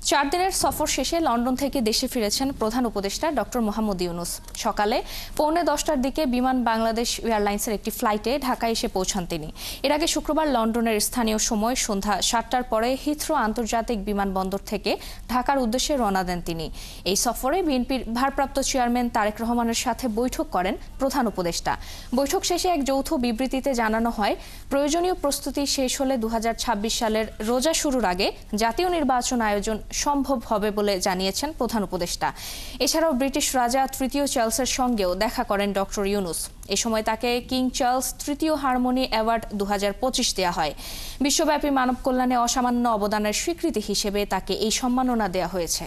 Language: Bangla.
4 দিনের সফর শেষে লন্ডন থেকে দেশে ফিরেছেন প্রধান উপদেষ্টা ডক্টর মোহাম্মদ ইউনূস। সকালে 9:45টার দিকে বিমান বাংলাদেশ এয়ারলাইন্সের একটি ফ্লাইটে ঢাকায় এসে পৌঁছান তিনি। এর আগে শুক্রবার লন্ডনের স্থানীয় সময় সন্ধ্যা 7টার পরে হিথ্রো আন্তর্জাতিক বিমানবন্দর থেকে ঢাকার উদ্দেশ্যে রওনা দেন তিনি। এই সফরে বিএনপির ভারপ্রাপ্ত চেয়ারম্যান তারেক রহমানের সাথে বৈঠক করেন প্রধান উপদেষ্টা। বৈঠক শেষে এক যৌথ বিবৃতিতে জানানো হয়, প্রয়োজনীয় প্রস্তুতি শেষ হলে 2026 সালের রোজা শুরুর আগে জাতীয় নির্বাচন আয়োজন সম্ভব হবে বলে জানিয়েছেন প্রধান উপদেষ্টা। এছাড়াও ব্রিটিশ রাজা তৃতীয় চার্লসের সঙ্গেও দেখা করেন ডক্টর ইউনূস। এ সময় তাকে কিং চার্লস তৃতীয় হারমোনি অ্যাওয়ার্ড 2025 দেওয়া হয়। বিশ্বব্যাপী মানব কল্যাণে অসামান্য অবদানের স্বীকৃতি হিসেবে তাকে এই সম্মাননা দেওয়া হয়েছে।